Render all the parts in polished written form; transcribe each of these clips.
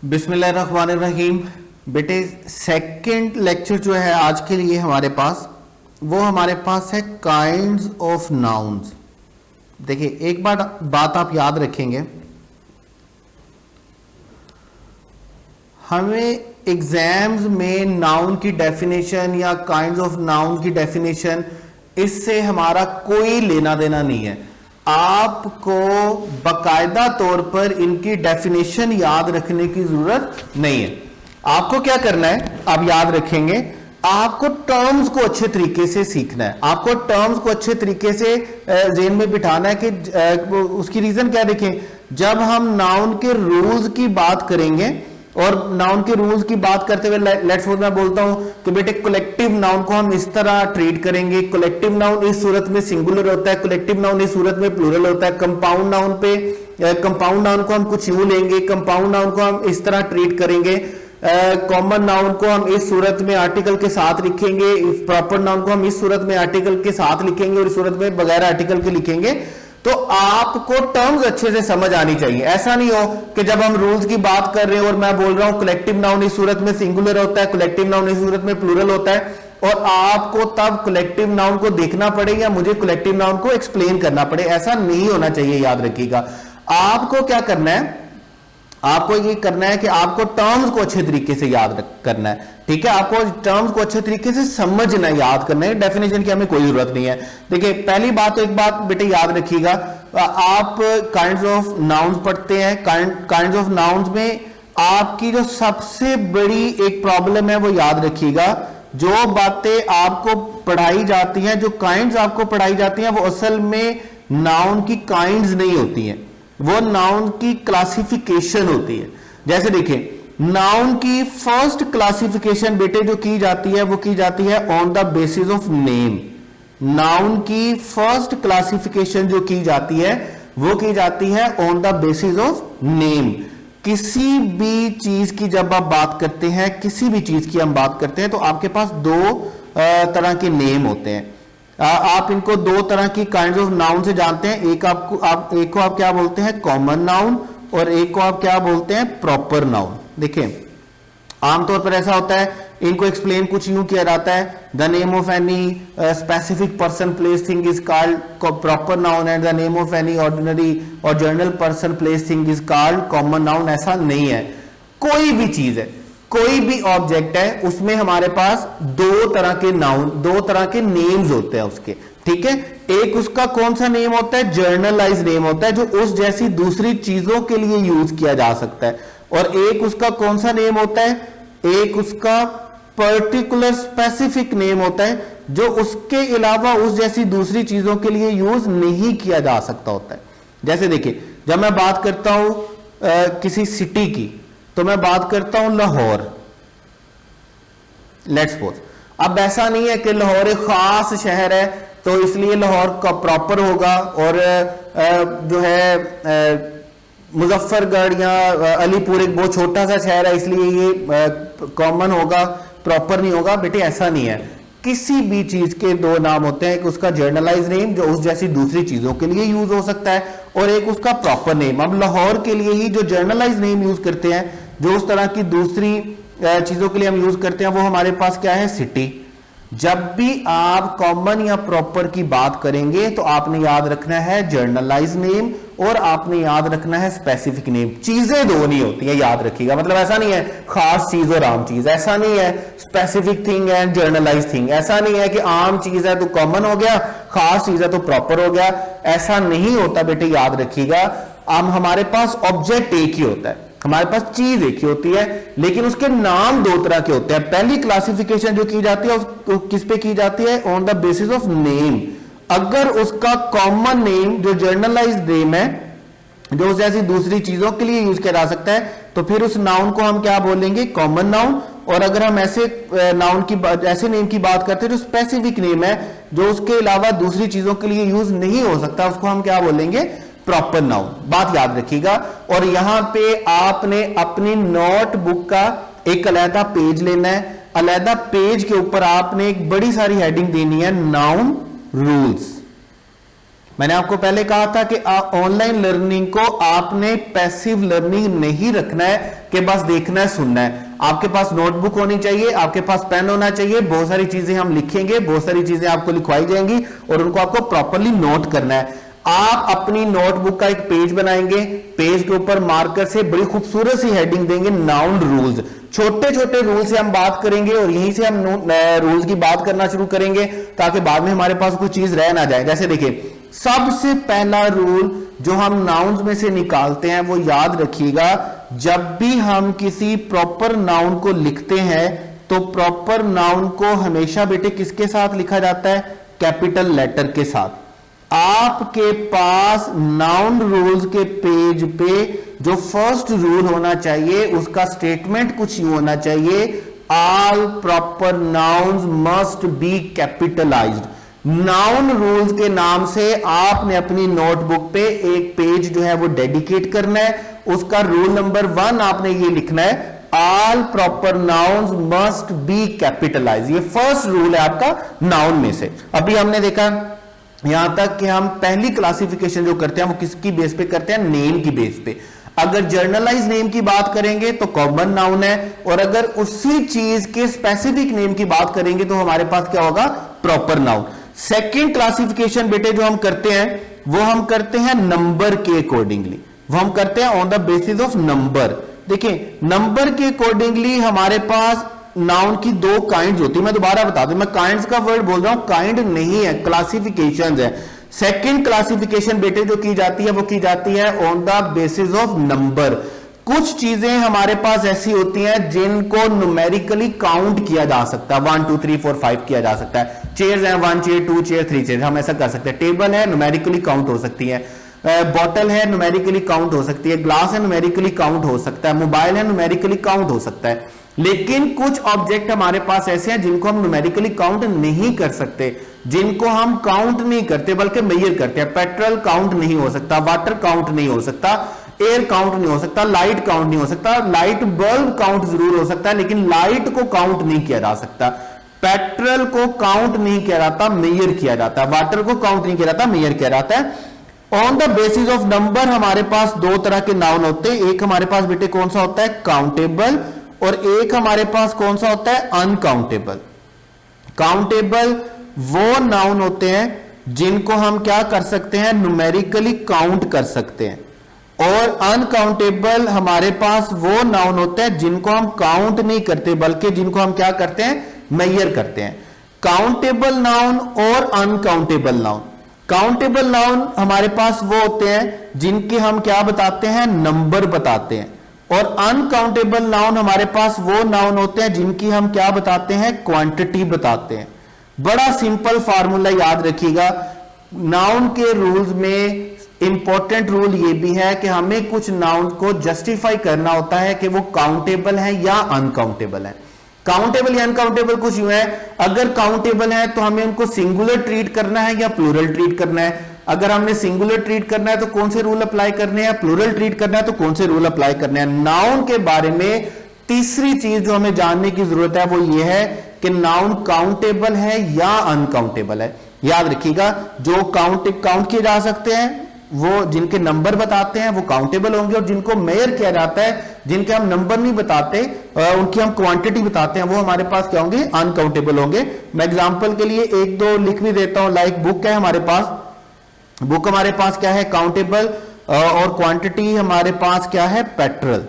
बिस्मिल्लाहिर्रहमानिर्रहीम। बेटे second lecture जो है आज के लिए हमारे पास है काइंड्स ऑफ नाउन्स। देखिए एक बात आप याद रखेंगे, हमें एग्जाम्स में नाउन की डेफिनेशन या काइंड्स ऑफ नाउन की डेफिनेशन इससे हमारा कोई लेना देना नहीं है। आपको बाकायदा तौर पर इनकी डेफिनेशन याद रखने की जरूरत नहीं है। आपको क्या करना है, आप याद रखेंगे, आपको टर्म्स को अच्छे तरीके से सीखना है। आपको टर्म्स को अच्छे तरीके से ज़हन में बिठाना है कि उसकी रीजन क्या देखें, जब हम नाउन के रूल्स की बात करेंगे और नाउन के रूल्स की बात करते हुए लेट्स सपोज मैं बोलता हूं कि बेटे कलेक्टिव नाउन को हम इस तरह ट्रीट करेंगे। कलेक्टिव नाउन इस सूरत में सिंगुलर होता है, कलेक्टिव नाउन इस सूरत में प्लूरल होता है। कंपाउंड नाउन को हम कुछ यूं लेंगे, कंपाउंड नाउन को हम इस तरह ट्रीट करेंगे। कॉमन नाउन को हम इस सूरत में आर्टिकल के साथ लिखेंगे, प्रॉपर नाउन को हम इस सूरत में आर्टिकल के साथ लिखेंगे और इस सूरत में बगैर आर्टिकल के लिखेंगे। तो आपको टर्म्स अच्छे से समझ आनी चाहिए। ऐसा नहीं हो कि जब हम रूल्स की बात कर रहे हैं और मैं बोल रहा हूं कलेक्टिव नाउन इस सूरत में सिंगुलर होता है, कलेक्टिव नाउन इस सूरत में प्लूरल होता है, और आपको तब कलेक्टिव नाउन को देखना पड़े या मुझे कलेक्टिव नाउन को एक्सप्लेन करना पड़े। ऐसा नहीं होना चाहिए, याद रखिएगा। आपको क्या करना है, आपको ये करना है कि आपको टर्म्स को अच्छे तरीके से याद करना है। ठीक है, आपको टर्म्स को अच्छे तरीके से समझना, याद करना है। डेफिनेशन की हमें कोई जरूरत नहीं है। देखिए पहली बात तो एक बात बेटे याद रखिएगा, आप काइंड्स ऑफ नाउन्स पढ़ते हैं। काइंड्स ऑफ नाउन्स में आपकी जो सबसे बड़ी एक प्रॉब्लम है वो याद रखिएगा, जो बातें आपको पढ़ाई जाती हैं, जो काइंड्स आपको पढ़ाई जाती हैं, वो असल में नाउन की काइंड्स नहीं होती हैं, वो नाउन की क्लासिफिकेशन होती है। जैसे देखिए नाउन की फर्स्ट क्लासिफिकेशन बेटे जो की जाती है वो की जाती है on the basis of name. Noun की फर्स्ट क्लासिफिकेशन जो की जाती है वो की जाती है on the basis of name. किसी भी चीज की जब आप बात करते हैं, किसी भी चीज की हम बात करते हैं, तो आपके पास दो तरह के नेम होते हैं। आप इनको दो तरह की काइंड्स ऑफ नाउन से जानते हैं। एक को आप क्या बोलते हैं, कॉमन नाउन, और एक को आप क्या बोलते हैं, प्रॉपर नाउन। देखिए आमतौर पर ऐसा होता है, इनको एक्सप्लेन कुछ यूं किया जाता है, the name of any specific person place thing is called proper noun and the name of any ordinary और general person place thing is called common noun. ऐसा नहीं है। कोई भी चीज है, कोई भी ऑब्जेक्ट है, उसमें हमारे पास दो तरह के नाउन, दो तरह के नेम्स होते हैं उसके। ठीक है, एक उसका कौन सा नेम होता है, जर्नलाइज नेम होता है, जो उस जैसी दूसरी चीजों के लिए यूज किया जा सकता है। और एक उसका कौन सा नेम होता है, एक उसका पर्टिकुलर स्पेसिफिक नेम होता है, जो उसके अलावा उस जैसी दूसरी चीजों के लिए यूज नहीं किया जा सकता होता है। जैसे देखिए जब मैं बात करता हूं किसी सिटी की, तो मैं बात करता हूं लाहौर, लेट्स सपोज। अब ऐसा नहीं है कि लाहौर एक खास शहर है तो इसलिए लाहौर का प्रॉपर होगा, और जो है मुजफ्फरगढ़ या अलीपुर एक बहुत छोटा सा शहर है इसलिए ये कॉमन होगा, प्रॉपर नहीं होगा। बेटे ऐसा नहीं है। किसी भी चीज के दो नाम होते हैं, एक उसका जर्नलाइज नेम जो उस जैसी दूसरी चीजों के लिए यूज हो सकता है, और एक उसका प्रॉपर नेम। अब लाहौर के लिए ही जो जर्नलाइज नेम यूज करते हैं, जो उस तरह की दूसरी चीजों के लिए हम यूज करते हैं, वो हमारे पास क्या है, सिटी। जब भी आप कॉमन या प्रॉपर की बात करेंगे तो आपने याद रखना है जर्नलाइज नेम और आपने याद रखना है स्पेसिफिक नेम। चीजें दो नहीं होती है, याद रखिएगा। मतलब ऐसा नहीं है खास चीज और आम चीज, ऐसा नहीं है specific thing and generalized thing, ऐसा नहीं है कि आम चीज है तो कॉमन हो गया, खास चीज है तो प्रॉपर हो गया। ऐसा नहीं होता बेटे, याद रखिएगा। हमारे पास ऑब्जेक्ट एक ही होता है, हमारे पास चीज एक ही होती है, लेकिन उसके नाम दो तरह के होते हैं। पहली क्लासिफिकेशन जो की जाती है उसको किस पे की जाती है, on the basis of name. अगर उसका कॉमन नेम जो जर्नलाइज नेम है, जो जैसी दूसरी चीजों के लिए यूज किया जा सकता है, तो फिर उस नाउन को हम क्या बोलेंगे, कॉमन नाउन। और अगर हम ऐसे नाउन की ऐसे नेम की बात करते हैं जो स्पेसिफिक नेम है, जो उसके अलावा दूसरी चीजों के लिए यूज नहीं हो सकता, उसको हम क्या बोलेंगे, प्रॉपर नाउन। बात याद रखिएगा। और यहां पे आपने अपनी नोटबुक का एक अलहदा पेज लेना है, अलहदा पेज के ऊपर आपने एक बड़ी सारी हेडिंग देनी है, नाउन रूल्स। मैंने आपको पहले कहा था कि ऑनलाइन लर्निंग को आपने पैसिव लर्निंग नहीं रखना है कि बस देखना है सुनना है। आपके पास नोटबुक होनी चाहिए, आपके पास पेन होना चाहिए, बहुत सारी चीजें हम लिखेंगे, बहुत सारी चीजें आपको लिखवाई जाएंगी और उनको आपको प्रॉपरली नोट करना है। आप अपनी नोटबुक का एक पेज बनाएंगे, पेज के ऊपर मार्कर से बड़ी खूबसूरत सी हेडिंग देंगे नाउन रूल्स। छोटे छोटे रूल से हम बात करेंगे और यहीं से हम रूल्स की बात करना शुरू करेंगे ताकि बाद में हमारे पास कोई चीज रह ना जाए। जैसे देखिए, सबसे पहला रूल जो हम नाउन्स में से निकालते हैं वो याद रखिएगा, जब भी हम किसी प्रॉपर नाउन को लिखते हैं तो प्रॉपर नाउन को हमेशा बेटे किसके साथ लिखा जाता है? कैपिटल लेटर के साथ। आपके पास नाउन रूल्स के पेज पे जो फर्स्ट रूल होना चाहिए उसका स्टेटमेंट कुछ यूं होना चाहिए, all proper nouns must be capitalised. Noun rules के नाम से आपने अपनी नोटबुक पे एक पेज जो है वो डेडिकेट करना है। उसका रूल नंबर 1 आपने ये लिखना है, all proper nouns must be capitalised. ये फर्स्ट रूल है आपका नाउन में से। अभी हमने देखा यहां तक कि हम पहली क्लासिफिकेशन जो करते हैं वो किसकी बेस पे करते हैं? नेम की बेस पे। अगर जर्नलाइज नेम की बात करेंगे तो कॉमन नाउन है, और अगर उसी चीज के स्पेसिफिक नेम की बात करेंगे तो हमारे पास क्या होगा? Proper noun. सेकेंड क्लासिफिकेशन बेटे जो हम करते हैं वो हम करते हैं नंबर के अकॉर्डिंगली, वो हम करते हैं on the basis of number. देखिए, नंबर के अकॉर्डिंगली हमारे पास नाउन की 2 काइंड्स होती है। मैं दोबारा बता दूं, मैं काइंड्स का वर्ड बोल रहा हूं, काइंड नहीं है, क्लासिफिकेशंस है। सेकंड क्लासिफिकेशन बेटे जो की जाती है वो की जाती है on the basis of number. कुछ चीजें हमारे पास ऐसी होती हैं जिनको न्यूमेरिकली काउंट किया जा सकता है, 1 2 3 4 5 किया जा सकता है। चेयर्स हैं, 1 चेयर 2 चेयर 3 चेयर, हम ऐसा कर सकते हैं। टेबल है, न्यूमेरिकली काउंट हो सकती है। बॉटल है, न्यूमेरिकली काउंट हो सकती है। ग्लास है, न्यूमेरिकली काउंट हो सकता है। मोबाइल है, न्यूमेरिकली काउंट हो सकता है। लेकिन कुछ ऑब्जेक्ट हमारे पास ऐसे हैं जिनको हम न्यूमेरिकली काउंट नहीं कर सकते, जिनको हम काउंट नहीं करते बल्कि मेजर करते हैं। पेट्रोल काउंट नहीं हो सकता, वाटर काउंट नहीं हो सकता, एयर काउंट नहीं हो सकता, लाइट काउंट नहीं हो सकता। लाइट बल्ब काउंट जरूर हो सकता है लेकिन लाइट को काउंट नहीं किया जा सकता। पेट्रोल को काउंट नहीं किया जाता, मेजर किया जाता है। वाटर को काउंट नहीं किया जाता, मेजर किया जाता है। On the basis of number हमारे पास 2 तरह के नाउन होते हैं। एक हमारे पास बेटे कौन सा होता है? काउंटेबल। और एक हमारे पास कौन सा होता है? अनकाउंटेबल। काउंटेबल वो नाउन होते हैं जिनको हम क्या कर सकते हैं? न्यूमेरिकली काउंट कर सकते हैं। और अनकाउंटेबल हमारे पास वो नाउन होते हैं जिनको हम काउंट नहीं करते बल्कि जिनको हम क्या करते हैं? मेजर करते हैं। काउंटेबल नाउन और अनकाउंटेबल नाउन। काउंटेबल नाउन हमारे पास वो होते हैं जिनके हम क्या बताते हैं? नंबर बताते हैं। और अनकाउंटेबल नाउन हमारे पास वो नाउन होते हैं जिनकी हम क्या बताते हैं? क्वांटिटी बताते हैं। बड़ा सिंपल फार्मूला याद रखिएगा। नाउन के रूल्स में इंपॉर्टेंट रूल ये भी है कि हमें कुछ नाउन को जस्टिफाई करना होता है कि वो काउंटेबल है या अनकाउंटेबल है। काउंटेबल या अनकाउंटेबल कुछ यूं है, अगर काउंटेबल है तो हमें उनको सिंगुलर ट्रीट करना है या प्लूरल ट्रीट करना है। अगर हमने सिंगुलर ट्रीट करना है तो कौन से रूल अप्लाई करने हैं? प्लूरल ट्रीट करना है तो कौन से रूल अप्लाई करने हैं? नाउन के बारे में तीसरी चीज जो हमें जानने की जरूरत है वो ये है कि नाउन काउंटेबल है या अनकाउंटेबल है। याद रखिएगा, जो काउंट किए जा सकते हैं वो जिनके नंबर बताते हैं वो काउंटेबल होंगे, और जिनको मेजर किया जाता है, जिनके हम नंबर नहीं बताते, उनकी हम क्वांटिटी बताते हैं, वो हमारे पास क्या होंगे? अनकाउंटेबल होंगे। मैं एग्जांपल के लिए 1-2 लिख भी देता हूं। लाइक बुक है हमारे पास, बुक हमारे पास क्या है? काउंटेबल। और क्वांटिटी हमारे पास क्या है? पेट्रोल।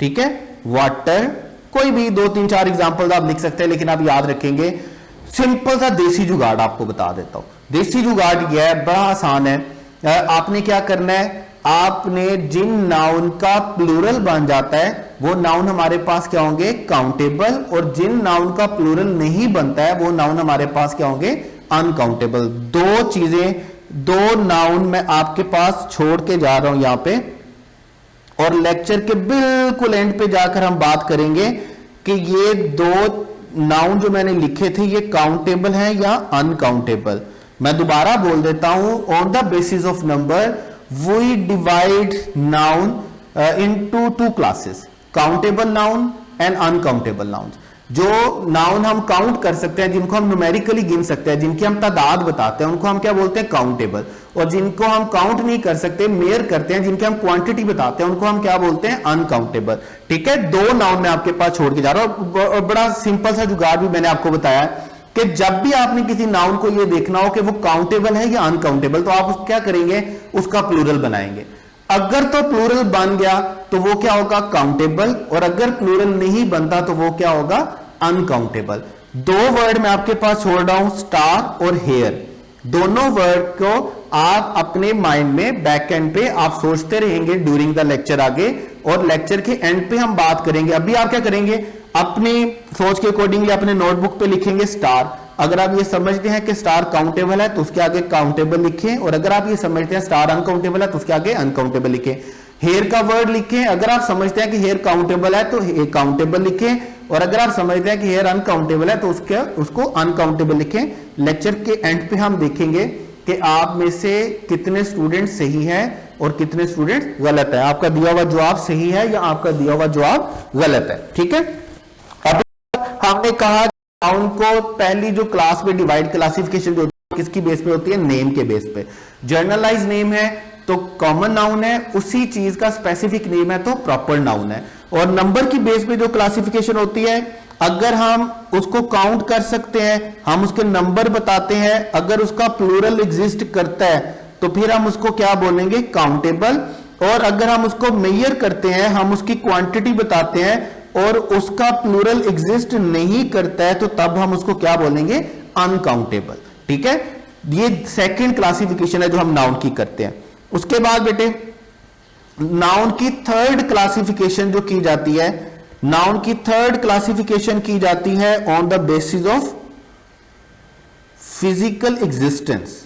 ठीक है, वाटर। कोई भी 2-3-4 एग्जांपल आप लिख सकते हैं, लेकिन आप याद रखेंगे। सिंपल सा देसी जुगाड़ आपको बता देता हूं। देसी जुगाड़ यह है, बड़ा आसान है। आपने क्या करना है? आपने जिन नाउन का प्लूरल बन जाता है वो नाउन हमारे पास क्या होंगे? काउंटेबल। और जिन नाउन का प्लूरल नहीं बनता है वो नाउन हमारे पास क्या होंगे? अनकाउंटेबल। 2 चीजें, 2 नाउन मैं आपके पास छोड़ के जा रहा हूं यहां पे, और लेक्चर के बिल्कुल एंड पे जाकर हम बात करेंगे कि ये 2 नाउन जो मैंने लिखे थे ये काउंटेबल हैं या अनकाउंटेबल। मैं दोबारा बोल देता हूं, on the basis of number we divide noun into 2 classes, countable noun and uncountable noun. जो नाउन हम काउंट कर सकते हैं, जिनको हम न्यूमेरिकली गिन सकते हैं, जिनकी हम तादाद बताते हैं, उनको हम क्या बोलते हैं? काउंटेबल। और जिनको हम काउंट नहीं कर सकते, मेयर करते हैं, जिनके हम क्वांटिटी बताते हैं, उनको हम क्या बोलते हैं? अनकाउंटेबल। ठीक है, दो नाउन मैं आपके पास छोड़ के जा रहा हूं और बड़ा सिंपल सा जुगाड़ भी मैंने आपको बताया कि जब भी आपने किसी नाउन को ये देखना हो कि वो काउंटेबल है या अनकाउंटेबल, तो आप क्या करेंगे? उसका प्लूरल बनाएंगे। अगर तो प्लूरल बन गया तो वो क्या होगा? काउंटेबल, और अगर प्लूरल नहीं बनता तो वो क्या होगा? अनकाउंटेबल। दो वर्ड मैं आपके पास छोड़ रहा हूं, स्टार और हेयर। दोनों वर्ड को आप अपने माइंड में बैक एंड पे आप सोचते रहेंगे ड्यूरिंग द लेक्चर आगे, और लेक्चर के एंड पे हम बात करेंगे। अभी आप क्या करेंगे? अपनी सोच के अकॉर्डिंगली अपने नोटबुक पे लिखेंगे स्टार। अगर आप ये समझते हैं कि स्टार काउंटेबल है तो उसके आगे काउंटेबल लिखें, और अगर आप ये समझते हैं स्टार अनकाउंटेबल है तो उसके आगे अनकाउंटेबल लिखें। हेयर का वर्ड लिखें, अगर आप समझते हैं कि हेयर काउंटेबल है तो काउंटेबल लिखें, और अगर आप समझते हैं कि हेयर अनकाउंटेबल है तो उसको अनकाउंटेबल लिखें। लेक्चर के एंड पे हम देखेंगे कि आप में से कितने स्टूडेंट सही हैं और कितने स्टूडेंट गलत है, आपका दिया हुआ जवाब सही है या आपका दिया हुआ जवाब गलत है। ठीक है, अब हमने कहा नाउन को पहली जो क्लास में डिवाइड क्लासिफिकेशन जो किसकी बेस पे होती है? नेम के बेस पे। जर्नलाइज नेम है तो कॉमन नाउन है, उसी चीज का स्पेसिफिक नेम है तो प्रॉपर नाउन है। और नंबर की बेस पे जो क्लासिफिकेशन होती है, अगर हम उसको काउंट कर सकते हैं, हम उसके नंबर बताते हैं, अगर उसका प्लूरल एग्जिस्ट करता है तो फिर हम उसको क्या बोलेंगे? काउंटेबल। और अगर हम उसको मेजर करते हैं, हम उसकी क्वांटिटी बताते हैं और उसका प्लूरल एग्जिस्ट नहीं करता है तो तब हम उसको क्या बोलेंगे? अनकाउंटेबल। ठीक है, ये सेकंड क्लासिफिकेशन है जो हम नाउन की करते हैं। उसके बाद बेटे नाउन की थर्ड क्लासिफिकेशन जो की जाती है, नाउन की थर्ड क्लासिफिकेशन की जाती है on the basis of physical existence.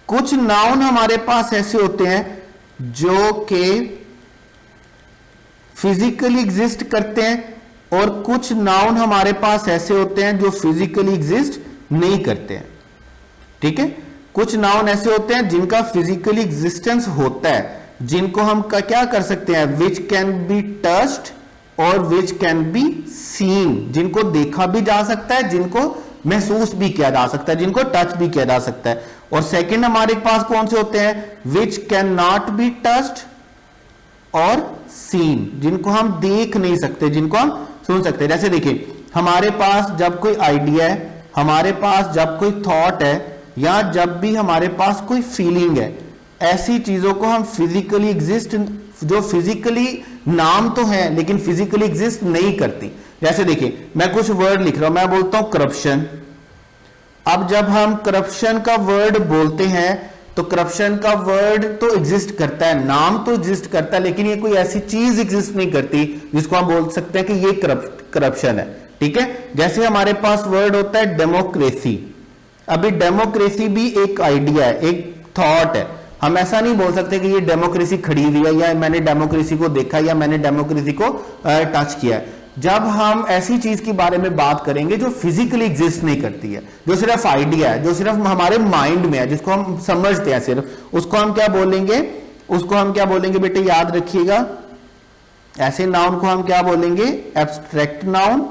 कुछ नाउन हमारे पास ऐसे होते हैं जो कि फिजिकली एग्जिस्ट करते हैं और कुछ नाउन हमारे पास ऐसे होते हैं जो फिजिकली एग्जिस्ट नहीं करते हैं। ठीक है, कुछ नाउन ऐसे होते हैं जिनका फिजिकली एग्जिस्टेंस होता है, जिनको हम क्या कर सकते हैं? विच कैन बी टच्ड और विच कैन बी सीन, जिनको देखा भी जा सकता है, जिनको महसूस भी किया जा सकता है, जिनको टच भी किया जा सकता है। और सेकंड हमारे पास कौन से होते हैं? विच कैन नॉट बी टच्ड और सीन, जिनको हम देख नहीं सकते, जिनको हम सुन सकते हैं। जैसे देखिए, हमारे पास जब कोई आइडिया है, हमारे पास जब कोई थॉट है, या जब भी हमारे पास कोई फीलिंग है, ऐसी चीजों को हम फिजिकली एग्जिस्ट, जो फिजिकली नाम तो है लेकिन फिजिकली एग्जिस्ट नहीं करती। जैसे देखिए, मैं कुछ वर्ड लिख रहा हूं, मैं बोलता हूं करप्शन। अब जब हम करप्शन का वर्ड बोलते हैं तो करप्शन का वर्ड तो एग्जिस्ट करता है, नाम तो एग्जिस्ट करता है, लेकिन ये कोई ऐसी चीज एग्जिस्ट नहीं करती जिसको हम बोल सकते हैं कि ये करप्शन है। ठीक है, जैसे हमारे पास वर्ड होता है डेमोक्रेसी। अभी डेमोक्रेसी भी एक आइडिया है, एक थॉट है। हम ऐसा नहीं बोल सकते कि ये डेमोक्रेसी खड़ी हुई है, या मैंने डेमोक्रेसी को देखा, या मैंने डेमोक्रेसी को टच किया है। जब हम ऐसी चीज के बारे में बात करेंगे जो फिजिकली एग्जिस्ट नहीं करती है, जो सिर्फ आइडिया है, जो सिर्फ हमारे माइंड में है, जिसको हम समझते हैं सिर्फ, उसको हम क्या बोलेंगे? उसको हम क्या बोलेंगे बेटे? याद रखिएगा, ऐसे नाउन को हम क्या बोलेंगे? Abstract noun.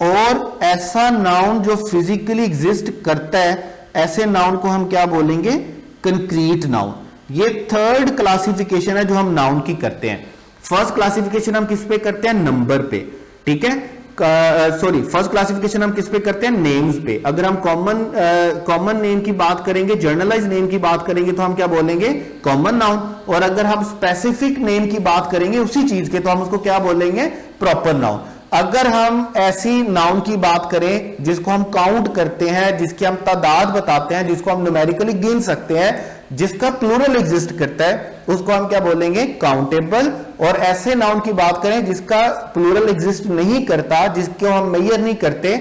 और ऐसा नाउन जो फिजिकली एग्जिस्ट करता है, ऐसे नाउन को हम क्या बोलेंगे? Concrete noun. ये थर्ड क्लासिफिकेशन है जो हम नाउन की करते हैं। फर्स्ट क्लासिफिकेशन हम किस पे करते हैं? नंबर पे। ठीक है, सॉरी, फर्स्ट क्लासिफिकेशन हम किस पे करते हैं? नेम्स पे। अगर हम कॉमन नेम की बात करेंगे, जर्नलाइज नेम की बात करेंगे तो हम क्या बोलेंगे? Common noun. और अगर हम स्पेसिफिक नेम की बात करेंगे उसी चीज के, तो हम उसको क्या बोलेंगे? Proper noun. अगर हम ऐसी नाउन की बात करें जिसको हम काउंट करते हैं, जिसकी हम तादाद बताते हैं, जिसको हम न्यूमेरिकली गिन सकते हैं, जिसका प्लूरल एग्जिस्ट करता है, उसको हम क्या बोलेंगे? काउंटेबल। और ऐसे नाउन की बात करें जिसका प्लूरल एग्जिस्ट नहीं करता, जिसको हम मेजर नहीं करते,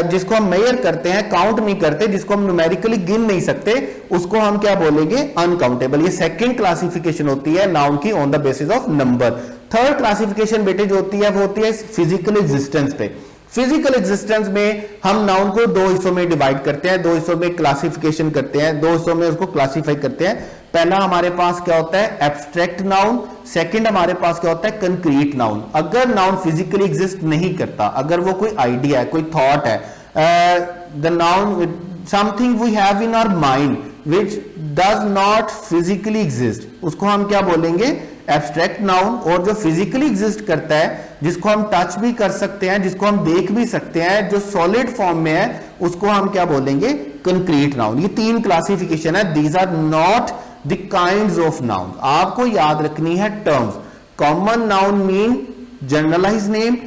जिसको हम मेजर करते हैं, काउंट नहीं करते, जिसको हम न्यूमेरिकली गिन नहीं सकते, उसको हम क्या बोलेंगे? अनकाउंटेबल। ये सेकंड क्लासिफिकेशन होती है नाउन की on the basis of number. Third classification बेटे जो होती है वो होती है फिजिकल एग्जिस्टेंस पे। फिजिकल एग्जिस्टेंस में हम नाउन को दो हिस्सों में डिवाइड करते हैं, दो हिस्सों में क्लासिफिकेशन करते हैं, दो हिस्सों में उसको क्लासिफाई करते हैं। पहला हमारे पास क्या होता है? Abstract noun. सेकंड हमारे पास क्या होता है? Concrete noun. अगर नाउन फिजिकली एग्जिस्ट नहीं करता, अगर वो कोई आइडिया है, कोई थॉट है, the noun something we have in our mind, which does not physically exist, उसको हम क्या बोलेंगे? Abstract noun. और जो फिजिकली एग्जिस्ट करता है, जिसको हम टच भी कर सकते हैं, जिसको हम देख भी सकते हैं, जो सॉलिड फॉर्म में है, उसको हम क्या बोलेंगे? Concrete noun. ये 3 क्लासिफिकेशन है। These are not the kinds of noun. आपको याद रखनी है terms. Common noun mean generalise name,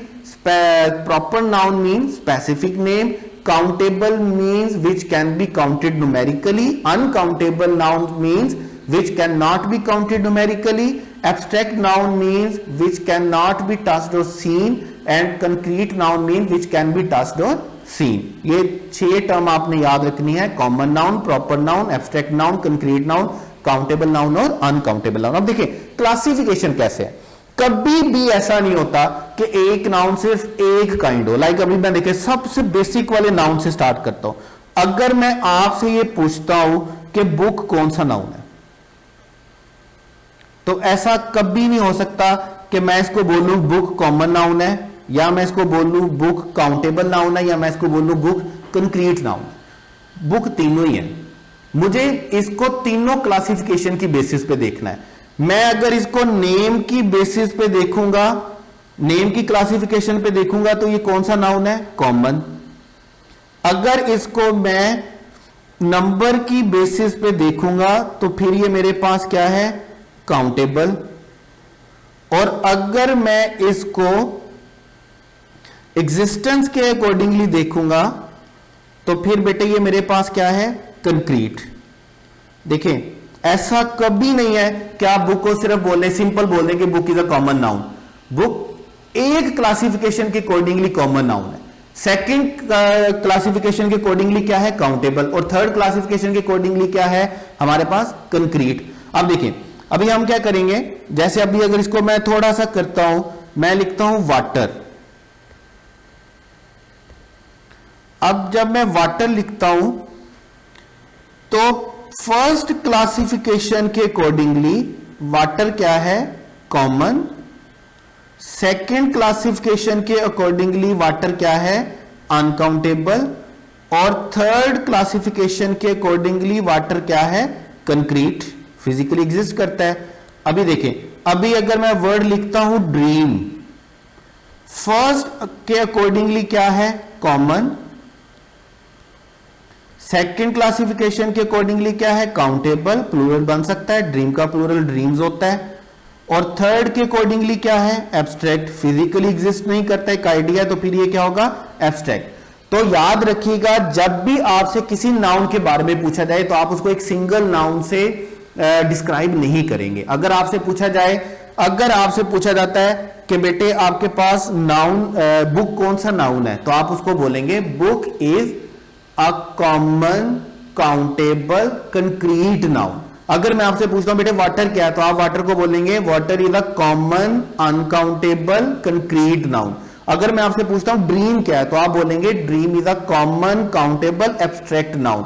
proper noun means specific name, countable means which can be counted numerically, uncountable noun means which cannot be counted numerically, abstract noun means which cannot be touched or seen, and concrete noun means which can be touched or seen। ये 6 term आपने याद रखनी है। Common noun, proper noun, abstract noun, concrete noun, countable noun और uncountable noun. अब देखिए classification कैसे है। कभी भी ऐसा नहीं होता कि एक नाउन सिर्फ एक काइंड हो। लाइक अभी मैं देखिए सबसे बेसिक वाले नाउन से स्टार्ट करता हूं। अगर मैं आपसे ये पूछता हूं कि बुक कौन सा नाउन है, तो ऐसा कभी नहीं हो सकता कि मैं इसको बोलूं बुक कॉमन नाउन है, या मैं इसको बोलूं बुक काउंटेबल नाउन है, या मैं इसको बोलूं बुक कंक्रीट नाउन। बुक तीनों ही है। मुझे इसको तीनों क्लासिफिकेशन की बेसिस पे देखना है। मैं अगर इसको नेम की बेसिस पे देखूंगा, नेम की क्लासिफिकेशन पे देखूंगा, तो ये कौन सा नाउन है? कॉमन। अगर इसको मैं नंबर की बेसिस पे देखूंगा, तो फिर ये मेरे पास क्या है? काउंटेबल। और अगर मैं इसको एग्जिस्टेंस के अकॉर्डिंगली देखूंगा, तो फिर बेटे ये मेरे पास क्या है? कंक्रीट। देखें, ऐसा कभी नहीं है कि आप बुक को सिर्फ बोले, सिंपल बोल दें कि book is a common noun. Book एक क्लासिफिकेशन के अकॉर्डिंगली कॉमन नाउन है, सेकंड क्लासिफिकेशन के अकॉर्डिंगली क्या है? काउंटेबल, और थर्ड क्लासिफिकेशन के अकॉर्डिंगली क्या है हमारे पास? कंक्रीट। अब देखिए, अभी हम क्या करेंगे, जैसे अभी अगर इसको मैं थोड़ा सा करता हूं, मैं लिखता हूं वाटर। अब जब मैं वाटर लिखता हूं, तो फर्स्ट क्लासिफिकेशन के अकॉर्डिंगली वाटर क्या है? कॉमन। सेकंड क्लासिफिकेशन के अकॉर्डिंगली वाटर क्या है? अनकाउंटेबल। और थर्ड क्लासिफिकेशन के अकॉर्डिंगली वाटर क्या है? कंक्रीट, फिजिकली एग्जिस्ट करता है। अभी देखें, अभी अगर मैं वर्ड लिखता हूं ड्रीम, फर्स्ट के अकॉर्डिंगली क्या है? कॉमन। सेकंड क्लासिफिकेशन के अकॉर्डिंगली क्या है? काउंटेबल, प्लूरल बन सकता है, ड्रीम का प्लूरल ड्रीम्स होता है। और थर्ड के अकॉर्डिंगली क्या है? एब्स्ट्रैक्ट, फिजिकली एग्जिस्ट नहीं करता, एक आइडिया, तो फिर ये क्या होगा? एब्स्ट्रैक्ट। तो याद रखिएगा, जब भी आपसे किसी नाउन के बारे में पूछा जाए, तो आप उसको एक सिंगल नाउन से डिस्क्राइब नहीं करेंगे। अगर आपसे पूछा जाए, अगर आपसे पूछा जाता है कि बेटे आपके पास नाउन बुक कौन सा नाउन है, तो आप उसको बोलेंगे book is a common countable concrete noun. अगर मैं आपसे पूछता हूं बेटे वाटर क्या है, तो आप वाटर को बोलेंगे water is a common uncountable concrete noun. अगर मैं आपसे पूछता हूं ड्रीम क्या है, तो आप बोलेंगे dream is a common countable abstract noun.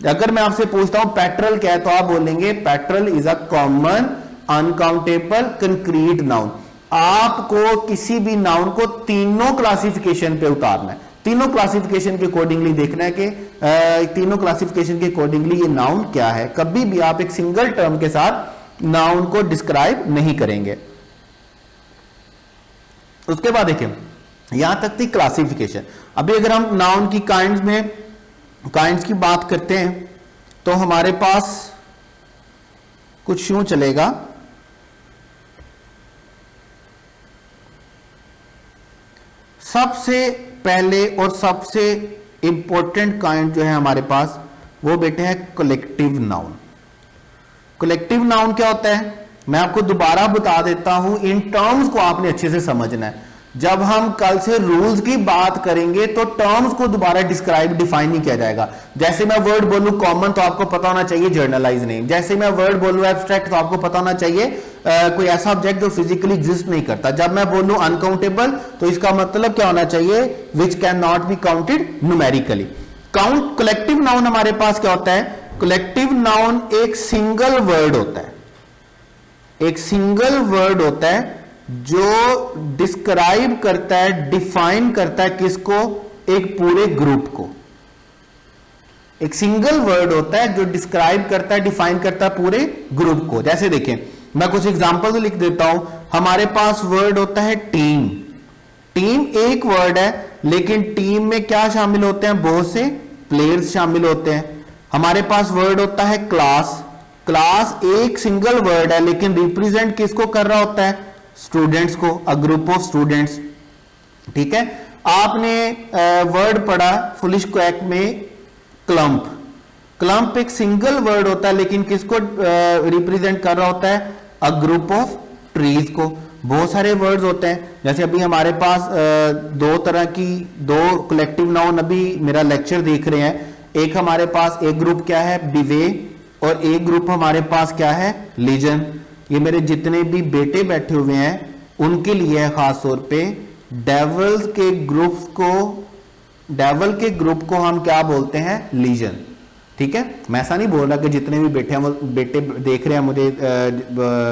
अगर मैं आपसे पूछता हूं पेट्रोल क्या है, तो आप बोलेंगे petrol is a common uncountable concrete noun. आपको किसी भी नाउन को तीनों क्लासिफिकेशन पे उतारना है, तीनों क्लासिफिकेशन के अकॉर्डिंगली देखना है कि तीनों क्लासिफिकेशन के अकॉर्डिंगली ये नाउन क्या है। कभी भी आप एक सिंगल टर्म के साथ नाउन को डिस्क्राइब नहीं करेंगे। उसके बाद देखिए, यहां तक थी क्लासिफिकेशन। अभी अगर हम नाउन की काइंड्स की बात करते हैं, तो हमारे पास कुछ यूं चलेगा। सबसे पहले और सबसे इंपॉर्टेंट काइंड जो है हमारे पास, वो बेटे है कलेक्टिव नाउन। कलेक्टिव नाउन क्या होता है, मैं आपको दोबारा बता देता हूं, इन टर्म्स को आपने अच्छे से समझना है। जब हम कल से रूल्स की बात करेंगे, तो टर्म्स को दोबारा डिफाइन नहीं किया जाएगा। जैसे मैं वर्ड बोलूं कॉमन, तो आपको पता होना चाहिए जर्नलाइज नेम। जैसे मैं वर्ड बोलूं एब्स्ट्रैक्ट, तो आपको पता होना चाहिए कोई ऐसा ऑब्जेक्ट जो फिजिकली एग्जिस्ट नहीं करता। जब मैं बोलूं अनकाउंटेबल, तो इसका मतलब क्या होना चाहिए? विच can not be counted numerically. Count collective noun हमारे पास क्या होता है? कलेक्टिव नाउन एक सिंगल वर्ड होता है, एक सिंगल वर्ड होता है जो डिस्क्राइब करता है, डिफाइन करता है किसको? एक पूरे ग्रुप को। एक सिंगल वर्ड होता है जो डिस्क्राइब करता है, डिफाइन करता है पूरे ग्रुप को। जैसे देखें, मैं कुछ एग्जांपल तो लिख देता हूं। हमारे पास वर्ड होता है टीम। टीम एक वर्ड है, लेकिन टीम में क्या शामिल होते हैं, बहुत से प्लेयर्स शामिल होते हैं। हमारे पास वर्ड होता है क्लास। क्लास एक सिंगल वर्ड है, लेकिन रिप्रेजेंट किसको कर रहा होता है, स्टूडेंट्स को, अ ग्रुप ऑफ स्टूडेंट्स। ठीक है, आपने वर्ड पढ़ा फुलिश क्वैक में क्लम्प। क्लम्प एक सिंगल वर्ड होता है, लेकिन किसको रिप्रेजेंट कर रहा होता है, अ ग्रुप ऑफ ट्रीज को। बहुत सारे वर्ड्स होते हैं, जैसे अभी हमारे पास दो तरह की, दो कलेक्टिव नाउन अभी मेरा लेक्चर देख रहे हैं। एक हमारे पास एक ग्रुप क्या है, बिवे, और एक ग्रुप हमारे पास क्या है, लीजन। ये मेरे जितने भी बेटे बैठे हुए हैं उनके लिए है खास तौर पे। डेवल के ग्रुप को हम क्या बोलते हैं, लीजन। ठीक है, मैं ऐसा नहीं बोल रहा कि जितने भी बेटे देख रहे हैं मुझे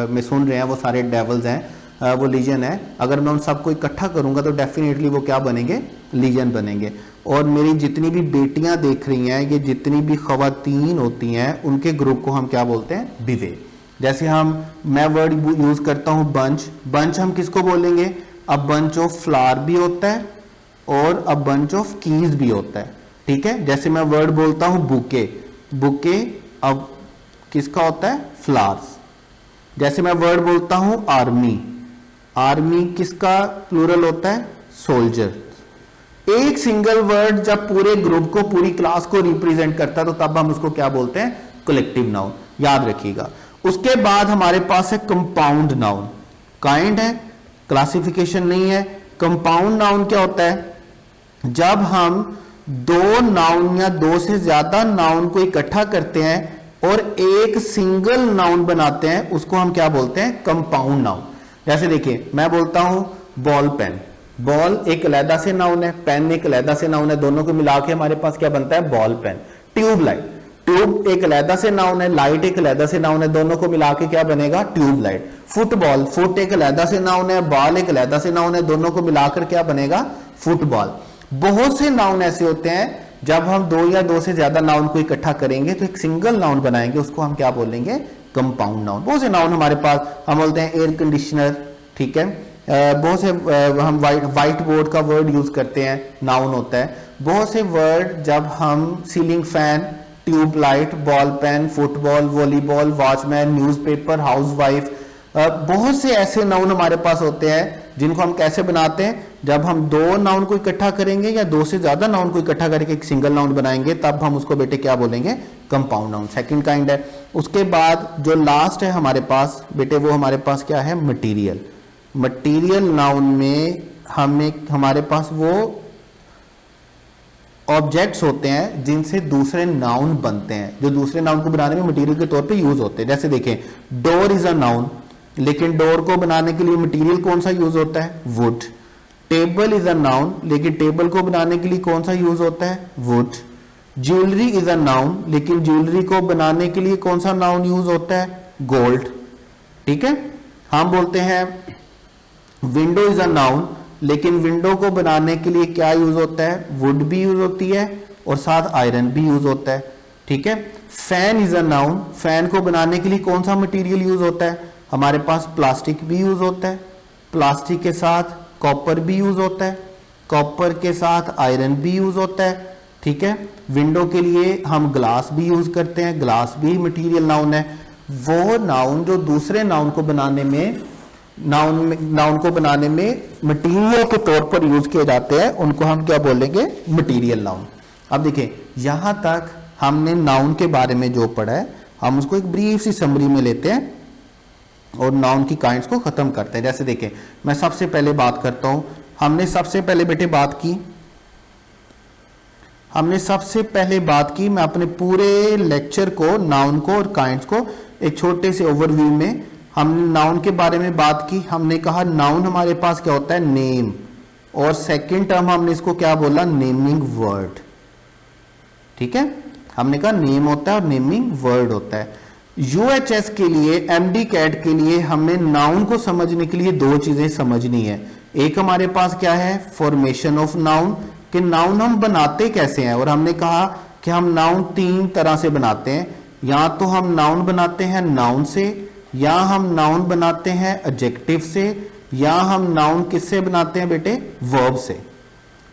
में सुन रहे हैं वो सारे डेवल्स हैं, वो लीजन है। अगर मैं उन सबको इकट्ठा करूंगा तो डेफिनेटली वो क्या बनेंगे, लीजन बनेंगे। और मेरी जितनी भी बेटियां देख रही हैं, ये जितनी भी खवातीन होती हैं, उनके ग्रुप को हम क्या बोलते हैं, बिवे। जैसे मैं वर्ड यूज करता हूं बंच। बंच हम किसको बोलेंगे, अ बंच ऑफ फ्लावर भी होता है और अ बंच ऑफ कीज भी होता है। ठीक है, जैसे मैं वर्ड बोलता हूं बुके। बुके अब किसका होता है, फ्लावर्स। जैसे मैं वर्ड बोलता हूं आर्मी। आर्मी किसका प्लूरल होता है, सोल्जर। एक सिंगल वर्ड जब पूरे ग्रुप को, पूरी क्लास को रिप्रेजेंट करता है, तो तब हम उसको क्या बोलते हैं, कलेक्टिव नाउन। याद रखिएगा। उसके बाद हमारे पास है कंपाउंड नाउन। काइंड है, क्लासिफिकेशन नहीं है। कंपाउंड नाउन क्या होता है, जब हम दो नाउन या दो से ज्यादा नाउन को इकट्ठा करते हैं और एक सिंगल नाउन बनाते हैं, उसको हम क्या बोलते हैं, कंपाउंड नाउन। जैसे देखिए, मैं बोलता हूं बॉल पेन। बॉल एक अलहदा से नाउन है, पेन एक अलहदा से नाउन है, दोनों को मिला के हमारे पास क्या बनता है, बॉल पेन। ट्यूबलाइट, ट्यूब एक अलहदा से नाउन है, लाइट एक अलहदा से नाउन है, दोनों को मिला के क्या बनेगा, ट्यूबलाइट। फुटबॉल, फुट एक अलहदा से नाउन है, बॉल एक अलहदा से नाउन है, दोनों को मिलाकर क्या बनेगा, फुटबॉल। बहुत से नाउन ऐसे होते हैं जब हम दो या दो से ज्यादा नाउन को इकट्ठा करेंगे तो एक सिंगल नाउन बनाएंगे, उसको हम क्या बोलेंगे, कंपाउंड नाउन। बहुत से नाउन हमारे पास, हम बोलते हैं एयर कंडीशनर। ठीक है, बहुत से हम व्हाइट बोर्ड का वर्ड यूज करते हैं, नाउन होता है। बहुत से वर्ड जब हम ceiling fan, tubelight, ball pen, football, volleyball, watchman, newspaper, housewife, बहुत से ऐसे नाउन हमारे पास होते हैं जिनको हम कैसे बनाते हैं, जब हम दो नाउन को इकट्ठा करेंगे या दो से ज्यादा नाउन को इकट्ठा करके एक सिंगल नाउन बनाएंगे, तब हम उसको बेटे क्या बोलेंगे, कंपाउंड नाउन। सेकंड काइंड है। उसके बाद जो लास्ट है हमारे पास बेटे, वो हमारे पास क्या है, मटीरियल। मटीरियल नाउन में हमारे पास वो ऑब्जेक्ट्स होते हैं जिनसे दूसरे नाउन बनते हैं, जो दूसरे नाउन को बनाने में मटेरियल के तौर पे यूज होते हैं। जैसे देखें, डोर इज अ नाउन, लेकिन डोर को बनाने के लिए मटेरियल कौन सा यूज होता है, would. Table is a noun, लेकिन टेबल को बनाने के लिए कौन सा यूज होता है, would. Jewellery is a noun, लेकिन ज्वेलरी को बनाने के लिए कौन सा नाउन यूज होता है, गोल्ड। ठीक है, हम बोलते हैं विंडो इज अ नाउन, लेकिन विंडो को बनाने के लिए क्या यूज होता है, वुड भी यूज होती है और साथ आयरन भी यूज होता है। ठीक है, fan is a noun, fan को बनाने के लिए कौन सा मटेरियल यूज होता है, हमारे पास प्लास्टिक भी यूज होता है, प्लास्टिक के साथ कॉपर भी यूज होता है, कॉपर के साथ आयरन भी यूज होता है। ठीक है, विंडो के लिए हम ग्लास भी यूज करते हैं, ग्लास भी मटेरियल नाउन है। वो नाउन जो दूसरे नाउन को बनाने में मटेरियल के तौर पर यूज किए जाते हैं, उनको हम क्या बोलेंगे, मटेरियल नाउन। अब देखिए, यहां तक हमने नाउन के बारे में जो पढ़ा है, हम उसको एक ब्रीफ सी समरी में लेते हैं और नाउन की काइंड्स को खत्म करते हैं। जैसे देखिए, मैं सबसे पहले बात करता हूं, हमने सबसे पहले बात की, मैं अपने पूरे लेक्चर को, नाउन को और काइंड्स को एक छोटे से ओवरव्यू में हमने नाउन के बारे में बात की। हमने कहा नाउन हमारे पास क्या होता है, नेम, और सेकंड टर्म हमने इसको क्या बोला, नेमिंग वर्ड। ठीक है, हमने कहा नेम होता है और नेमिंग वर्ड होता है। यूएचएस के लिए, एमडी कैट के लिए हमने नाउन को समझने के लिए दो चीजें समझनी है। एक हमारे पास क्या है, फॉर्मेशन ऑफ नाउन, कि नाउन हम बनाते कैसे हैं, और हमने कहा कि हम नाउन तीन तरह से बनाते हैं, या तो हम नाउन बनाते हैं नाउन से, या हम नाउन बनाते हैं एडजेक्टिव से, या हम नाउन किससे बनाते हैं बेटे, वर्ब से।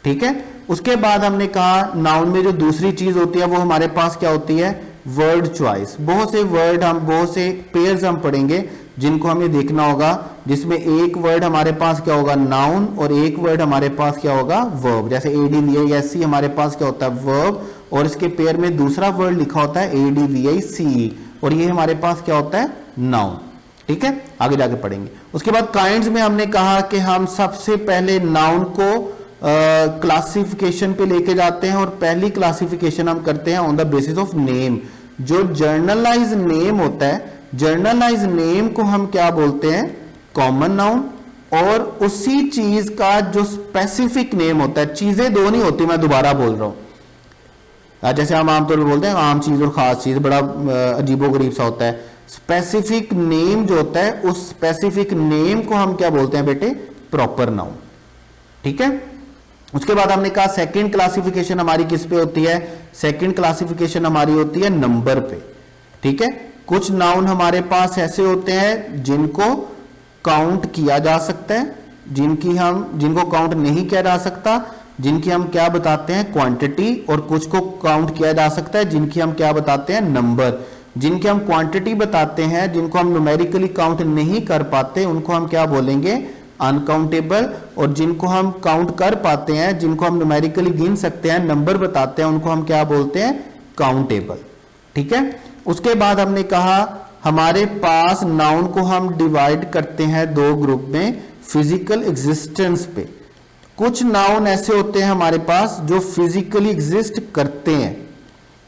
ठीक है, उसके बाद हमने कहा नाउन में जो दूसरी चीज होती है वो हमारे पास क्या होती है, वर्ड चॉइस। बहुत से वर्ड हम, बहुत से पेयर्स हम पढ़ेंगे जिनको हमें देखना होगा, जिसमें एक वर्ड हमारे पास क्या होगा, नाउन, और एक वर्ड हमारे पास क्या होगा, वर्ब। जैसे ADVISE हमारे पास क्या होता है, वर्ब, और इसके पेयर में दूसरा वर्ड लिखा होता है ADVICE, और ये हमारे पास क्या होता है, नाउन। ठीक है, आगे जाके पढ़ेंगे। उसके बाद काइंड्स में हमने कहा कि हम सबसे पहले नाउन को क्लासिफिकेशन पे लेके जाते हैं, और पहली क्लासिफिकेशन हम करते हैं on the basis of name. जो जर्नलाइज नेम होता है, जर्नलाइज नेम को हम क्या बोलते हैं, कॉमन नाउन। और उसी चीज का जो स्पेसिफिक नेम होता है, चीजें दो नहीं होती, मैं दोबारा बोल रहा हूं, जैसे हम आमतौर पर बोलते हैं आम चीज और खास चीज, बड़ा अजीबोगरीब सा होता है। स्पेसिफिक नेम जो होता है, उस स्पेसिफिक नेम को हम क्या बोलते हैं बेटे, प्रॉपर नाउन। ठीक है, उसके बाद हमने कहा सेकंड क्लासिफिकेशन हमारी किस पे होती है, सेकंड क्लासिफिकेशन हमारी होती है नंबर पे। ठीक है, कुछ नाउन हमारे पास ऐसे होते हैं जिनको काउंट किया जा सकता है, जिनको काउंट नहीं किया जा सकता, जिनकी हम क्या बताते हैं, क्वांटिटी, और कुछ को काउंट किया जा सकता है जिनकी हम क्या बताते हैं, नंबर। जिनकी हम क्वांटिटी बताते हैं, जिनको हम न्यूमेरिकली काउंट नहीं कर पाते, उनको हम क्या बोलेंगे, अनकाउंटेबल। और जिनको हम काउंट कर पाते हैं, जिनको हम न्यूमेरिकली गिन सकते हैं, नंबर बताते हैं, उनको हम क्या बोलते हैं, काउंटेबल। ठीक है, उसके बाद हमने कहा हमारे पास नाउन को हम डिवाइड करते हैं दो ग्रुप में, फिजिकल एग्जिस्टेंस पे। कुछ नाउन ऐसे होते हैं हमारे पास जो फिजिकली एग्जिस्ट करते हैं,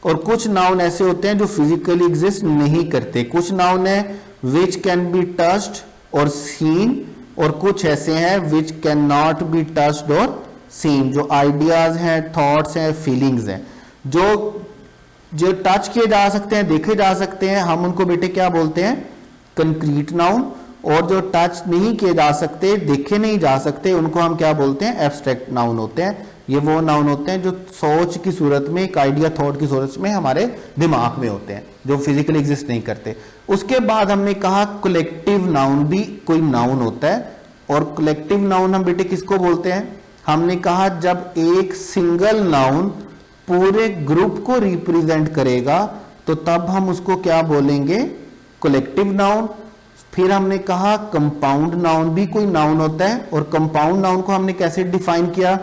और कुछ नाउन ऐसे होते हैं जो फिजिकली एग्जिस्ट नहीं करते। कुछ नाउन है विच कैन बी टच्ड और सीन, और कुछ ऐसे हैं विच कैन नॉट बी टच्ड और सीन। जो आइडियाज हैं, थॉट्स हैं, फीलिंग्स हैं, जो टच किए जा सकते हैं, देखे जा सकते हैं, हम उनको बेटे क्या बोलते हैं, कंक्रीट नाउन। और जो टच नहीं किए जा सकते, देखे नहीं जा सकते, उनको हम क्या बोलते हैं, एब्स्ट्रैक्ट नाउन होते हैं। ये वो नाउन होते हैं जो सोच की सूरत में, एक आइडिया, थॉट की सूरत में हमारे दिमाग में होते हैं, जो फिजिकली एग्जिस्ट नहीं करते। उसके बाद हमने कहा कलेक्टिव नाउन भी कोई नाउन होता है, और कलेक्टिव नाउन हम बेटे किसको बोलते हैं, हमने कहा जब एक सिंगल नाउन पूरे ग्रुप को रिप्रेजेंट करेगा तो तब हम उसको क्या बोलेंगे, कलेक्टिव नाउन। फिर हमने कहा कंपाउंड नाउन भी कोई नाउन होता है, और कंपाउंड नाउन को हमने कैसे डिफाइन किया,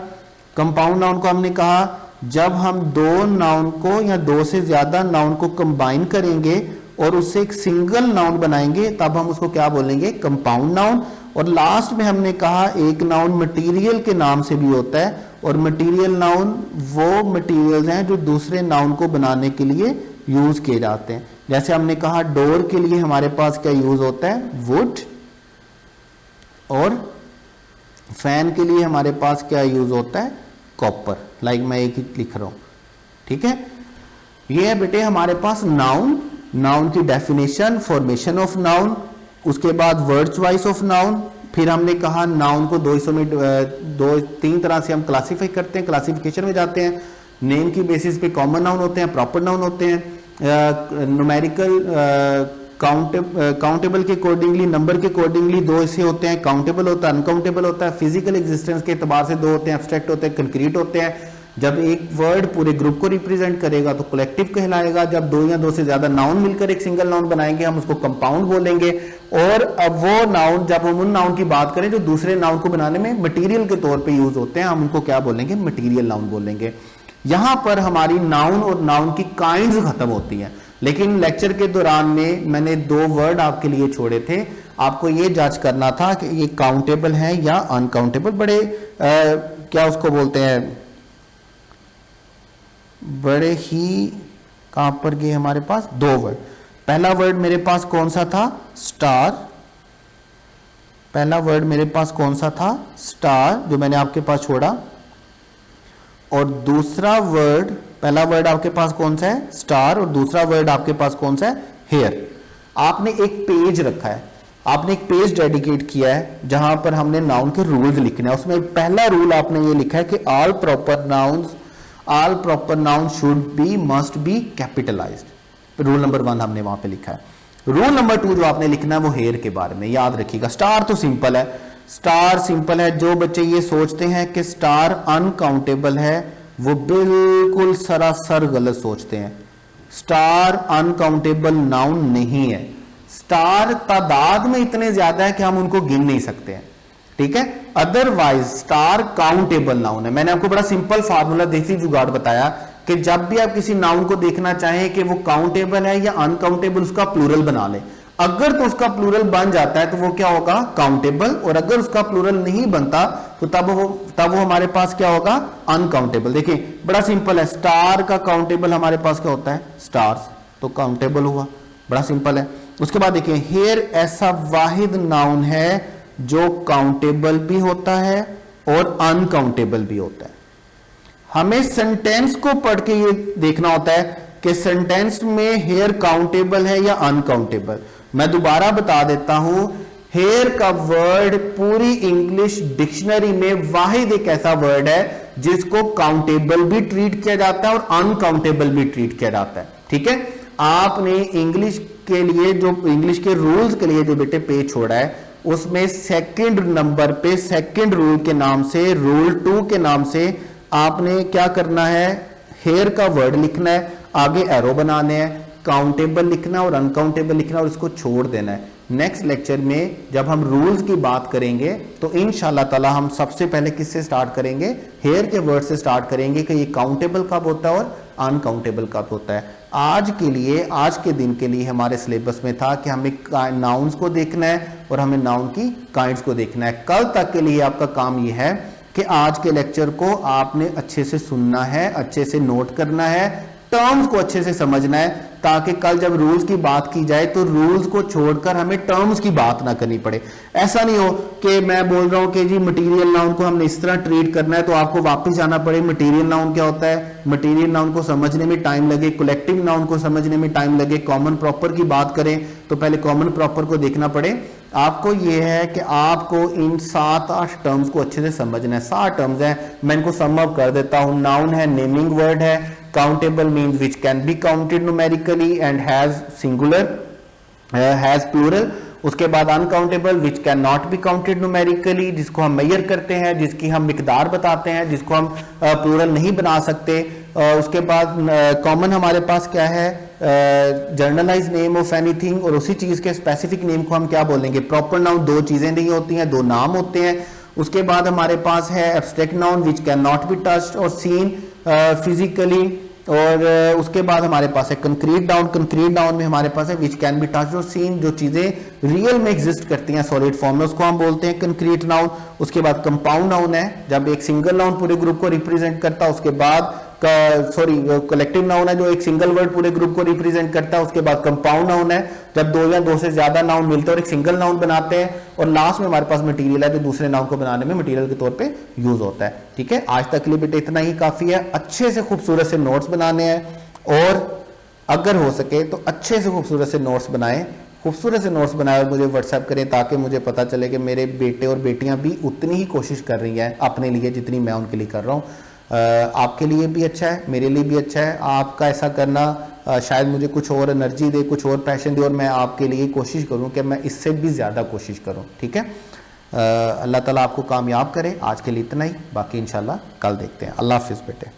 कंपाउंड नाउन को हमने कहा जब हम दो नाउन को या दो से ज्यादा नाउन को कंबाइन करेंगे और उससे एक सिंगल नाउन बनाएंगे, तब हम उसको क्या बोलेंगे, कंपाउंड नाउन। और लास्ट में हमने कहा एक नाउन मटेरियल के नाम से भी होता है, और मटेरियल नाउन वो मटेरियल्स हैं जो दूसरे नाउन को बनाने के लिए यूज किए जाते हैं। जैसे हमने कहा डोर के लिए हमारे पास क्या यूज होता है, वुड, और फैन के लिए हमारे पास क्या यूज होता है, कॉपर। लाइक मैं एक ही लिख रहा हूं। ठीक है, ये है बेटे हमारे पास नाउन, नाउन की डेफिनेशन, फॉर्मेशन ऑफ नाउन, उसके बाद वर्ड चॉइस ऑफ नाउन। फिर हमने कहा नाउन को दो हिस्सों में, तीन तरह से हम क्लासीफाई करते हैं, क्लासिफिकेशन में जाते हैं। नेम की बेसिस पे कॉमन नाउन होते हैं, प्रॉपर नाउन होते हैं, न्यूमेरिकल काउंटेबल के अकॉर्डिंगली, नंबर के अकॉर्डिंगली दो हिस्से होते हैं, काउंटेबल होता है, अनकाउंटेबल होता है। फिजिकल एग्जिस्टेंस के एतबार से दो होते हैं, एब्स्ट्रैक्ट होते हैं, कंक्रीट होते हैं। जब एक वर्ड पूरे ग्रुप को रिप्रेजेंट करेगा तो कलेक्टिव कहलाएगा। जब दो या दो से ज्यादा नाउन मिलकर एक सिंगल नाउन बनाएंगे हम उसको कंपाउंड बोलेंगे। और अब वो नाउन, जब हम उन नाउन की बात करें जो दूसरे नाउन को बनाने में मटेरियल के तौर पे यूज होते हैं, हम उनको क्या बोलेंगे, मटेरियल नाउन बोलेंगे। यहां पर हमारी नाउन और नाउन की काइंड्स खत्म होती हैं। लेकिन लेक्चर के दौरान में मैंने दो वर्ड आपके लिए छोड़े थे, आपको ये जांच करना था कि ये काउंटेबल है या अनकाउंटेबल। बड़े क्या उसको बोलते हैं, बड़े ही कहां पर गए हमारे पास दो वर्ड। पहला वर्ड मेरे पास कौन सा था, स्टार। पहला वर्ड मेरे पास कौन सा था, स्टार, जो मैंने आपके पास छोड़ा। और दूसरा वर्ड, पहला वर्ड आपके पास कौन सा है, स्टार, और दूसरा वर्ड आपके पास कौन सा है, हेयर। आपने एक पेज रखा है, आपने एक पेज डेडिकेट किया है जहां पर हमने नाउन के रूल्स लिखने हैं। उसमें पहला रूल आपने ये लिखा है कि all proper nouns all proper noun should be must be capitalised. Rule number 1 हमने वहां पे लिखा है। रूल नंबर 2 जो आपने लिखना है वो हेयर के बारे में याद रखिएगा। स्टार तो सिंपल है, स्टार सिंपल है। जो बच्चे ये सोचते हैं कि स्टार अनकाउंटेबल है वो बिल्कुल सरासर गलत सोचते हैं। स्टार अनकाउंटेबल नाउन नहीं है। स्टार तादाद में इतने ज्यादा है कि हम उनको गिन नहीं सकते हैं, ठीक है। अदरवाइज स्टार काउंटेबल नाउन है। मैंने आपको बड़ा सिंपल फार्मूला देसी जुगाड़ बताया कि जब भी आप किसी नाउन को देखना चाहें कि वो काउंटेबल है या अनकाउंटेबल, उसका प्लूरल बना ले। अगर तो उसका प्लूरल बन जाता है तो वो क्या होगा, काउंटेबल, और अगर उसका प्लूरल नहीं बनता तो तब वो हमारे पास क्या होगा, अनकाउंटेबल। देखिए बड़ा सिंपल है, स्टार का काउंटेबल हमारे पास क्या होता है, स्टार्स, तो काउंटेबल हुआ, बड़ा सिंपल है। उसके बाद देखिए हेयर ऐसा वाहिद नाउन है जो काउंटेबल भी होता है और अनकाउंटेबल भी होता है। हमें सेंटेंस को पढ़ के ये देखना होता है कि सेंटेंस में हेयर काउंटेबल है या अनकाउंटेबल। मैं दोबारा बता देता हूं, हेयर का वर्ड पूरी इंग्लिश डिक्शनरी में वाहिद एक ऐसा वर्ड है जिसको काउंटेबल भी ट्रीट किया जाता है और अनकाउंटेबल भी ट्रीट किया जाता है, ठीक है। आपने इंग्लिश के लिए जो इंग्लिश के रूल्स के लिए जो बेटे पेज छोड़ा है उसमें सेकंड नंबर पे सेकंड रूल के नाम से, रूल 2 के नाम से आपने क्या करना है, हेयर का वर्ड लिखना है, आगे एरो बनाने हैं, काउंटेबल लिखना है और अनकाउंटेबल लिखना है और इसको छोड़ देना है। नेक्स्ट लेक्चर में जब हम रूल्स की बात करेंगे तो इंशाल्लाह ताला हम सबसे पहले किससे स्टार्ट करेंगे, हेयर के वर्ड से स्टार्ट करेंगे कि ये काउंटेबल कब होता है और अनकाउंटेबल कब होता है। आज के लिए, आज के दिन के लिए हमारे सिलेबस में था कि हमें नाउन्स को देखना है और हमें नाउन की काइंड्स को देखना है। कल तक के लिए आपका काम यह है कि आज के लेक्चर को आपने अच्छे से सुनना है, अच्छे से नोट करना है, टर्म्स को अच्छे से समझना है, ताकि कल जब रूल्स की बात की जाए तो रूल्स को छोड़कर हमें टर्म्स की बात ना करनी पड़े। ऐसा नहीं हो कि मैं बोल रहा हूं कि जी मटेरियल नाउन को हमने इस तरह ट्रीट करना है तो आपको वापस जाना पड़े, मटेरियल नाउन क्या होता है, मटेरियल नाउन को समझने में टाइम लगे, कलेक्टिव नाउन को समझने में टाइम लगे, कॉमन प्रॉपर की बात करें तो पहले कॉमन प्रॉपर को देखना पड़े। आपको यह है कि आपको इन 7-8 टर्म्स को अच्छे से समझना है। 7 टर्म्स हैं, मैं इनको सम अप कर देता हूं। नाउन है, नेमिंग वर्ड है, countable means which can be counted numerically and has singular, has plural. उसके बाद uncountable which can not be counted numerically, जिसको हम मेजर करते हैं, जिसकी हम मिकदार बताते हैं, जिसको हम प्लूरल नहीं बना सकते। उसके बाद कॉमन हमारे पास क्या है, जर्नलाइज नेम ऑफ एनीथिंग, और उसी चीज के स्पेसिफिक नेम को हम क्या बोलेंगे, प्रॉपर नाउन। 2 चीजें नहीं होती हैं, 2 नाम होते हैं। उसके बाद हमारे पास है abstract noun which can not be touched और सीन फिजिकली, और उसके बाद हमारे पास है कंक्रीट नाउन। कंक्रीट नाउन में हमारे पास है विच कैन बी टच्ड और सीन, जो चीजें रियल में एग्जिस्ट करती हैं सॉलिड फॉर्म में, उसको हम बोलते हैं कंक्रीट नाउन। उसके बाद कंपाउंड नाउन है, जब एक सिंगल नाउन पूरे ग्रुप को रिप्रेजेंट करता है। उसके बाद कलेक्टिव नाउन है जो एक सिंगल वर्ड पूरे ग्रुप को रिप्रेजेंट करता है। उसके बाद कंपाउंड नाउन है जब 2 या 2 से ज्यादा नाउन मिलते हैं और एक सिंगल नाउन बनाते हैं। और लास्ट में हमारे पास मटेरियल है जो दूसरे नाउन को बनाने में मटेरियल के तौर पे यूज होता है, ठीक है। आज तक के लिए बेटे इतना ही काफी है। अच्छे से खूबसूरत से नोट्स बनाने हैं और अगर हो सके तो अच्छे से खूबसूरत से नोट्स बनाएं, खूबसूरत से नोट्स बनाए और मुझे व्हाट्सएप करें ताकि मुझे पता चले कि मेरे बेटे और बेटियां भी उतनी ही कोशिश कर रही हैं अपने लिए जितनी मैं उनके लिए कर रहा हूँ। आपके लिए भी अच्छा है, मेरे लिए भी अच्छा है। आपका ऐसा करना शायद मुझे कुछ और एनर्जी दे, कुछ और पैशन दे और मैं आपके लिए कोशिश करूं कि मैं इससे भी ज़्यादा कोशिश करूं, ठीक है। अल्लाह ताला आपको कामयाब करे। आज के लिए इतना ही, बाकी इंशाल्लाह कल देखते हैं। अल्लाह हाफिज़ बेटे।